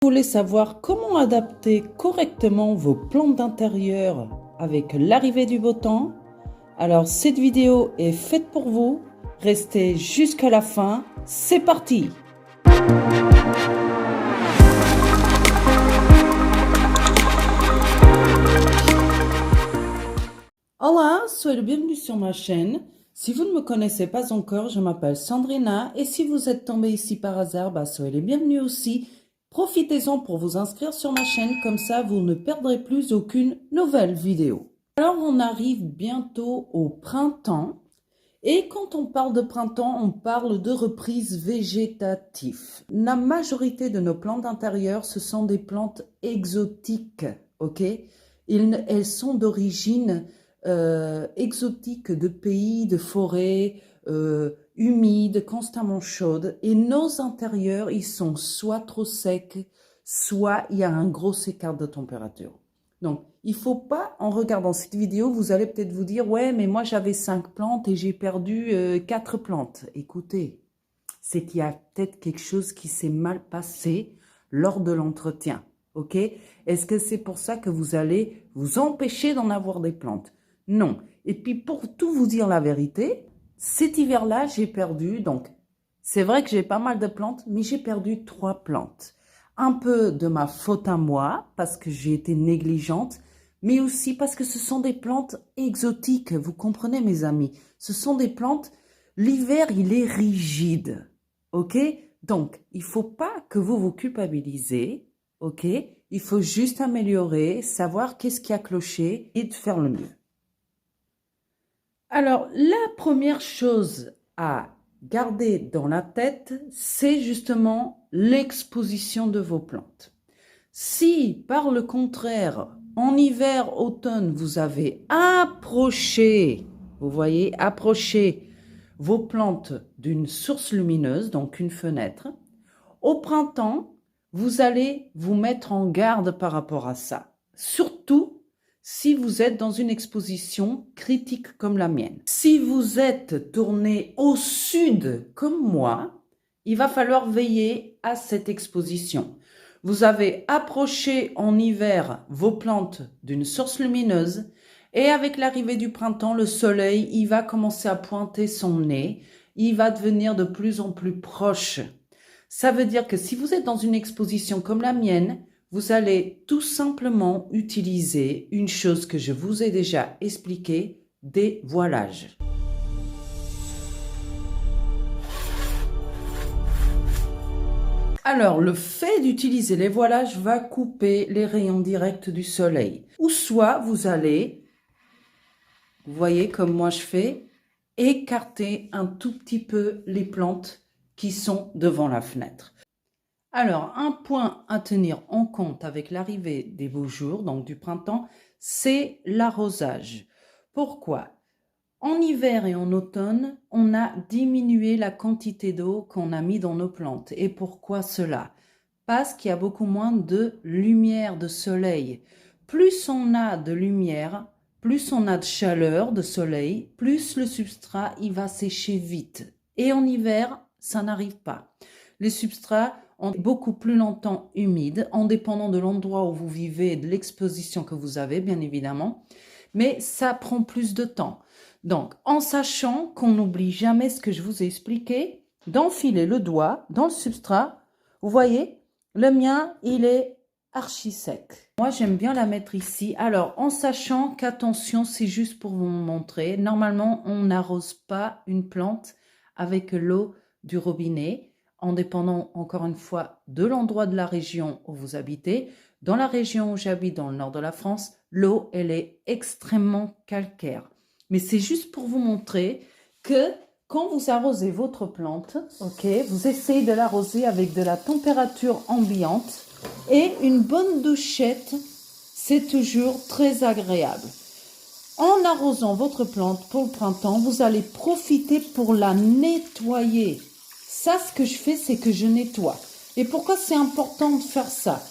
voulez savoir comment adapter correctement vos plantes d'intérieur avec l'arrivée du beau temps, alors cette vidéo est faite pour vous. Restez jusqu'à la fin, c'est parti! Hola, soyez le bienvenu sur ma chaîne. Si vous ne me connaissez pas encore, je m'appelle Sandrina et si vous êtes tombé ici par hasard, soyez les bienvenus aussi. Profitez-en pour vous inscrire sur ma chaîne, comme ça vous ne perdrez plus aucune nouvelle vidéo. Alors on arrive bientôt au printemps et quand on parle de printemps, on parle de reprise végétative. La majorité de nos plantes d'intérieur, ce sont des plantes exotiques, ok? Elles sont d'origine exotiques de pays, de forêts, humides, constamment chaudes. Et nos intérieurs, ils sont soit trop secs, soit il y a un gros écart de température. Donc, il ne faut pas, en regardant cette vidéo, vous allez peut-être vous dire « Ouais, mais moi j'avais 5 plantes et j'ai perdu 4 plantes. » Écoutez, c'est qu'il y a peut-être quelque chose qui s'est mal passé lors de l'entretien. Ok? Est-ce que c'est pour ça que vous allez vous empêcher d'en avoir des plantes? Non. Et puis, pour tout vous dire la vérité, cet hiver-là, j'ai perdu, donc, c'est vrai que j'ai pas mal de plantes, mais j'ai perdu 3 plantes. Un peu de ma faute à moi, parce que j'ai été négligente, mais aussi parce que ce sont des plantes exotiques, vous comprenez mes amis? Ce sont des plantes, l'hiver, il est rigide, ok? Donc, il faut pas que vous vous culpabilisez, ok? Il faut juste améliorer, savoir qu'est-ce qui a cloché et de faire le mieux. Alors, la première chose à garder dans la tête, c'est justement l'exposition de vos plantes. Si, par le contraire, en hiver, automne, vous avez approché, vous voyez, approché vos plantes d'une source lumineuse, donc une fenêtre, au printemps, vous allez vous mettre en garde par rapport à ça. Surtout, si vous êtes dans une exposition critique comme la mienne. Si vous êtes tourné au sud comme moi, il va falloir veiller à cette exposition. Vous avez approché en hiver vos plantes d'une source lumineuse et avec l'arrivée du printemps, le soleil, il va commencer à pointer son nez, il va devenir de plus en plus proche. Ça veut dire que si vous êtes dans une exposition comme la mienne, vous allez tout simplement utiliser une chose que je vous ai déjà expliquée, des voilages. Alors, le fait d'utiliser les voilages va couper les rayons directs du soleil. Ou soit vous allez, vous voyez comme moi je fais, écarter un tout petit peu les plantes qui sont devant la fenêtre. Alors, un point à tenir en compte avec l'arrivée des beaux jours, donc du printemps, c'est l'arrosage. Pourquoi? En hiver et en automne, on a diminué la quantité d'eau qu'on a mis dans nos plantes. Et pourquoi cela? Parce qu'il y a beaucoup moins de lumière, de soleil. Plus on a de lumière, plus on a de chaleur, de soleil, plus le substrat il va sécher vite. Et en hiver, ça n'arrive pas. Les substrats ont beaucoup plus longtemps humides, en dépendant de l'endroit où vous vivez et de l'exposition que vous avez, bien évidemment. Mais ça prend plus de temps. Donc, en sachant qu'on n'oublie jamais ce que je vous ai expliqué, d'enfiler le doigt dans le substrat. Vous voyez, le mien, il est archi sec. Moi, j'aime bien la mettre ici. Alors, en sachant qu'attention, c'est juste pour vous montrer. Normalement, on n'arrose pas une plante avec l'eau du robinet, en dépendant encore une fois de l'endroit de la région où vous habitez. Dans la région où j'habite, dans le nord de la France, l'eau, elle est extrêmement calcaire. Mais c'est juste pour vous montrer que quand vous arrosez votre plante, ok, vous essayez de l'arroser avec de la température ambiante et une bonne douchette, c'est toujours très agréable. En arrosant votre plante pour le printemps, vous allez profiter pour la nettoyer. Ça, ce que je fais, c'est que je nettoie. Et pourquoi c'est important de faire ça?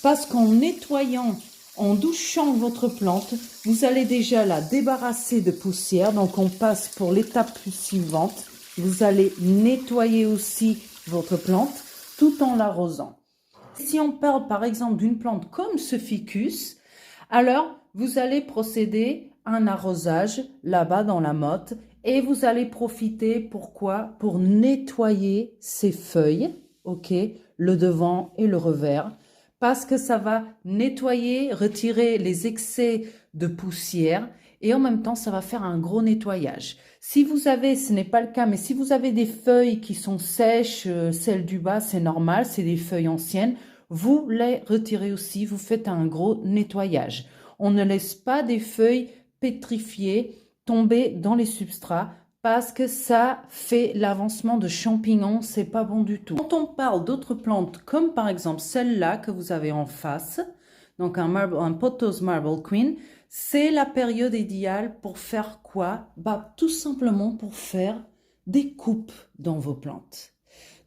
Parce qu'en nettoyant, en douchant votre plante, vous allez déjà la débarrasser de poussière. Donc, on passe pour l'étape suivante. Vous allez nettoyer aussi votre plante tout en l'arrosant. Si on parle par exemple d'une plante comme ce ficus, alors vous allez procéder à un arrosage là-bas dans la motte et vous allez profiter, pourquoi? Pour nettoyer ces feuilles, ok, le devant et le revers, parce que ça va nettoyer, retirer les excès de poussière et en même temps, ça va faire un gros nettoyage. Si vous avez, ce n'est pas le cas, mais si vous avez des feuilles qui sont sèches, celles du bas, c'est normal, c'est des feuilles anciennes, vous les retirez aussi, vous faites un gros nettoyage. On ne laisse pas des feuilles pétrifiées tomber dans les substrats parce que ça fait l'avancement de champignons, c'est pas bon du tout. Quand on parle d'autres plantes, comme par exemple celle-là que vous avez en face, donc un pothos marble queen, c'est la période idéale pour faire quoi? Bah, tout simplement pour faire des coupes dans vos plantes.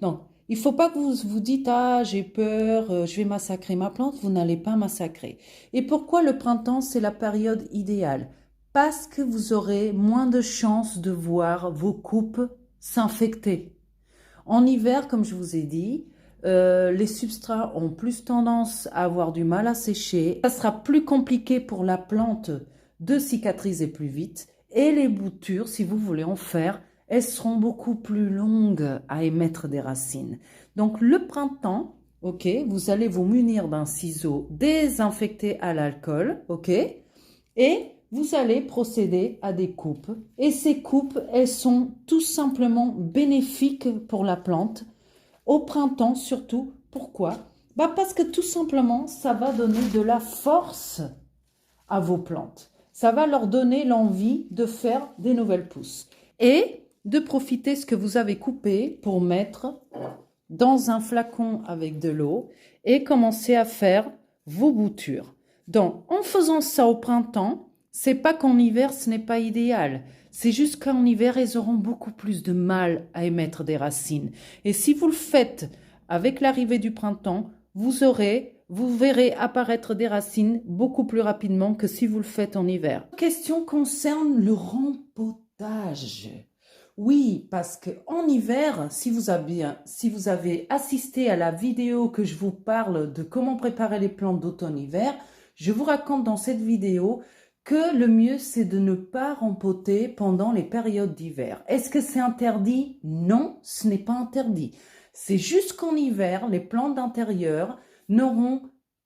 Donc, il ne faut pas que vous vous dites « Ah, j'ai peur, je vais massacrer ma plante ». Vous n'allez pas massacrer. Et pourquoi le printemps, c'est la période idéale? Parce que vous aurez moins de chances de voir vos coupes s'infecter. En hiver, comme je vous ai dit, les substrats ont plus tendance à avoir du mal à sécher. Ça sera plus compliqué pour la plante de cicatriser plus vite. Et les boutures, si vous voulez en faire, elles seront beaucoup plus longues à émettre des racines. Donc le printemps, ok, vous allez vous munir d'un ciseau désinfecté à l'alcool, ok, et vous allez procéder à des coupes. Et ces coupes, elles sont tout simplement bénéfiques pour la plante. Au printemps surtout, pourquoi? Bah parce que tout simplement, ça va donner de la force à vos plantes. Ça va leur donner l'envie de faire des nouvelles pousses. Et de profiter ce que vous avez coupé pour mettre dans un flacon avec de l'eau et commencer à faire vos boutures. Donc, en faisant ça au printemps, c'est pas qu'en hiver, ce n'est pas idéal. C'est juste qu'en hiver, elles auront beaucoup plus de mal à émettre des racines. Et si vous le faites avec l'arrivée du printemps, vous verrez apparaître des racines beaucoup plus rapidement que si vous le faites en hiver. La question concerne le rempotage. Oui, parce qu'en hiver, si vous avez assisté à la vidéo que je vous parle de comment préparer les plantes d'automne-hiver, je vous raconte dans cette vidéo que le mieux, c'est de ne pas rempoter pendant les périodes d'hiver. Est-ce que c'est interdit? Non, ce n'est pas interdit. C'est juste qu'en hiver, les plantes d'intérieur n'auront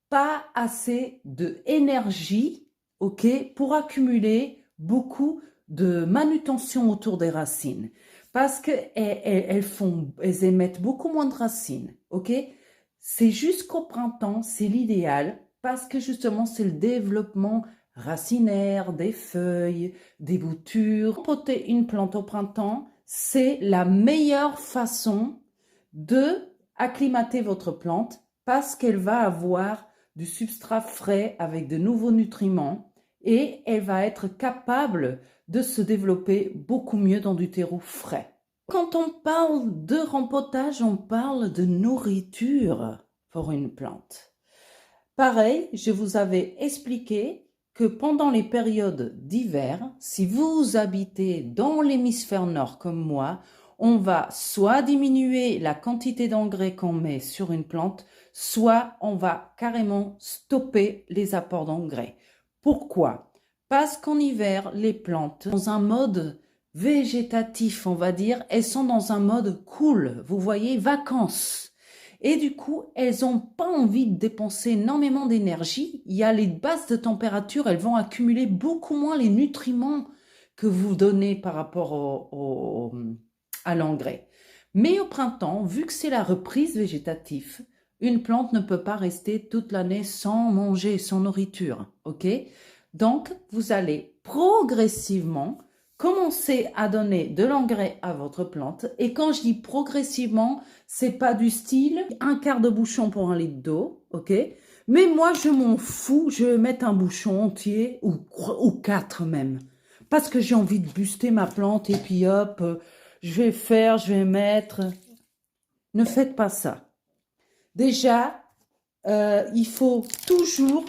pas assez d'énergie, ok, pour accumuler beaucoup de manutention autour des racines. Parce qu'elles émettent beaucoup moins de racines, ok? C'est jusqu'au printemps, c'est l'idéal, parce que justement, c'est le développement racinaire, des feuilles, des boutures. Rempoter une plante au printemps, c'est la meilleure façon de acclimater votre plante parce qu'elle va avoir du substrat frais avec de nouveaux nutriments et elle va être capable de se développer beaucoup mieux dans du terreau frais. Quand on parle de rempotage, on parle de nourriture pour une plante. Pareil, je vous avais expliqué que pendant les périodes d'hiver, si vous habitez dans l'hémisphère nord comme moi, on va soit diminuer la quantité d'engrais qu'on met sur une plante, soit on va carrément stopper les apports d'engrais. Pourquoi? Parce qu'en hiver, les plantes, dans un mode végétatif, on va dire, elles sont dans un mode cool, vous voyez, vacances. Et du coup, elles n'ont pas envie de dépenser énormément d'énergie. Il y a les basses de température, elles vont accumuler beaucoup moins les nutriments que vous donnez par rapport à l'engrais. Mais au printemps, vu que c'est la reprise végétative, une plante ne peut pas rester toute l'année sans manger, sans nourriture, ok? Donc, vous allez progressivement commencer à donner de l'engrais à votre plante. Et quand je dis progressivement, c'est pas du style un quart de bouchon pour 1 litre d'eau, ok? Mais moi, je m'en fous, je vais mettre un bouchon entier ou 4 même. Parce que j'ai envie de booster ma plante et puis hop, je vais mettre. Ne faites pas ça. Déjà, il faut toujours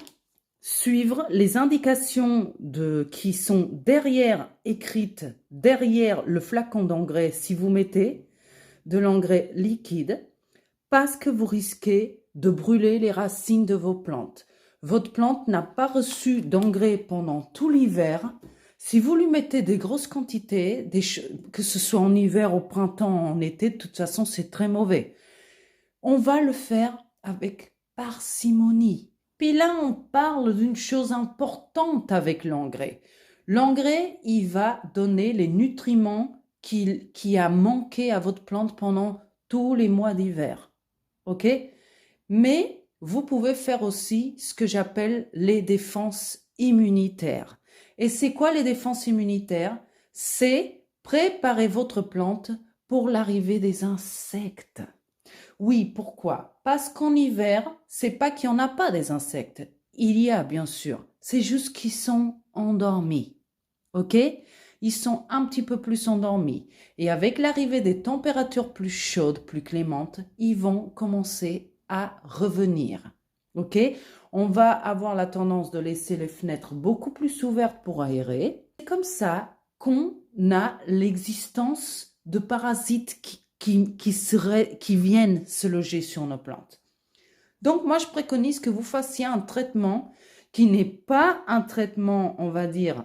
suivre les indications qui sont écrites derrière le flacon d'engrais si vous mettez de l'engrais liquide, parce que vous risquez de brûler les racines de vos plantes. Votre plante n'a pas reçu d'engrais pendant tout l'hiver. Si vous lui mettez des grosses quantités, que ce soit en hiver, au printemps, en été, de toute façon, c'est très mauvais. On va le faire avec parcimonie. Puis là, on parle d'une chose importante avec l'engrais. L'engrais, il va donner les nutriments qui a manqué à votre plante pendant tous les mois d'hiver. OK? Mais vous pouvez faire aussi ce que j'appelle les défenses immunitaires. Et c'est quoi les défenses immunitaires? C'est préparer votre plante pour l'arrivée des insectes. Oui, pourquoi? Parce qu'en hiver, c'est pas qu'il n'y en a pas des insectes. Il y a, bien sûr. C'est juste qu'ils sont endormis. OK? Ils sont un petit peu plus endormis. Et avec l'arrivée des températures plus chaudes, plus clémentes, ils vont commencer à revenir. OK? On va avoir la tendance de laisser les fenêtres beaucoup plus ouvertes pour aérer. C'est comme ça qu'on a l'existence de parasites qui viennent se loger sur nos plantes. Donc, moi, je préconise que vous fassiez un traitement qui n'est pas un traitement, on va dire,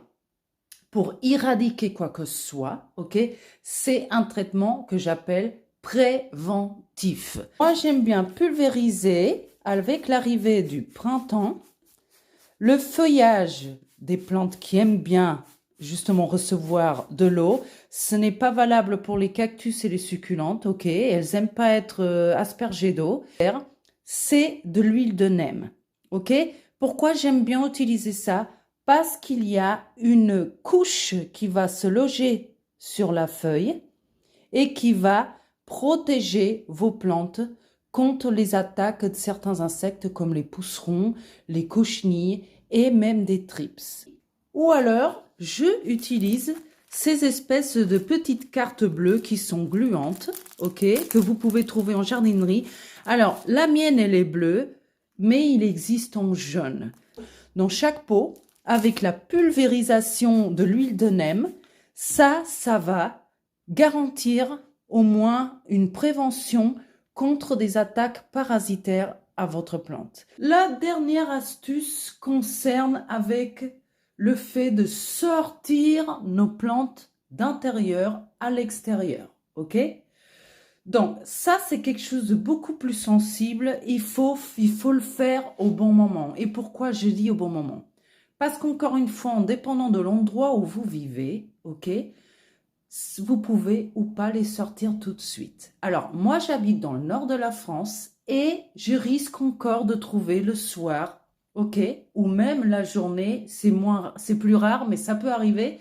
pour éradiquer quoi que ce soit, ok? C'est un traitement que j'appelle préventif. Moi, j'aime bien pulvériser avec l'arrivée du printemps le feuillage des plantes qui aiment bien justement recevoir de l'eau. Ce n'est pas valable pour les cactus et les succulentes, ok? Elles n'aiment pas être aspergées d'eau. C'est de l'huile de neem, ok? Pourquoi j'aime bien utiliser ça? Parce qu'il y a une couche qui va se loger sur la feuille et qui va protéger vos plantes contre les attaques de certains insectes comme les pucerons, les cochenilles et même des thrips. Ou alors, je utilise ces espèces de petites cartes bleues qui sont gluantes, ok, que vous pouvez trouver en jardinerie. Alors, la mienne, elle est bleue, mais il existe en jaune. Dans chaque pot, avec la pulvérisation de l'huile de neem, ça va garantir au moins une prévention contre des attaques parasitaires à votre plante. La dernière astuce concerne avec le fait de sortir nos plantes d'intérieur à l'extérieur, ok? Donc, ça, c'est quelque chose de beaucoup plus sensible. Il faut le faire au bon moment. Et pourquoi je dis au bon moment? Parce qu'encore une fois, en dépendant de l'endroit où vous vivez, ok, vous pouvez ou pas les sortir tout de suite. Alors, moi, j'habite dans le nord de la France et je risque encore de trouver le soir, ok, ou même la journée, c'est plus rare, mais ça peut arriver,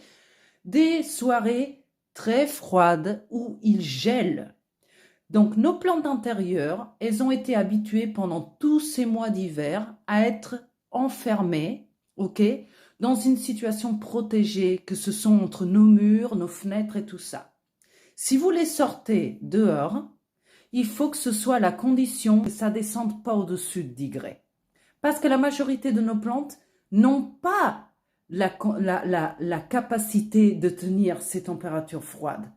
des soirées très froides où il gèle. Donc, nos plantes d'intérieur, elles ont été habituées pendant tous ces mois d'hiver à être enfermées, ok, dans une situation protégée, que ce sont entre nos murs, nos fenêtres et tout ça. Si vous les sortez dehors, il faut que ce soit la condition que ça ne descende pas au-dessus de 10 degrés. Parce que la majorité de nos plantes n'ont pas la capacité de tenir ces températures froides.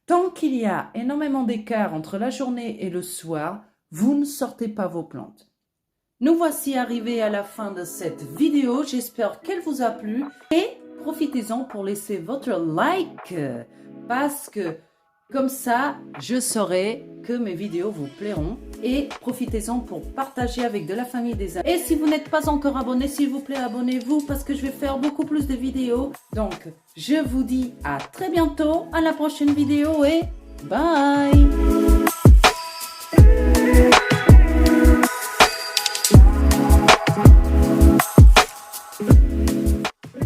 Tant qu'il y a énormément d'écart entre la journée et le soir, vous ne sortez pas vos plantes. Nous voici arrivés à la fin de cette vidéo. J'espère qu'elle vous a plu. Et profitez-en pour laisser votre like. Parce que comme ça, je saurai que mes vidéos vous plairont. Et profitez-en pour partager avec de la famille, des amis. Et si vous n'êtes pas encore abonné, s'il vous plaît, abonnez-vous parce que je vais faire beaucoup plus de vidéos. Donc, je vous dis à très bientôt, à la prochaine vidéo et bye!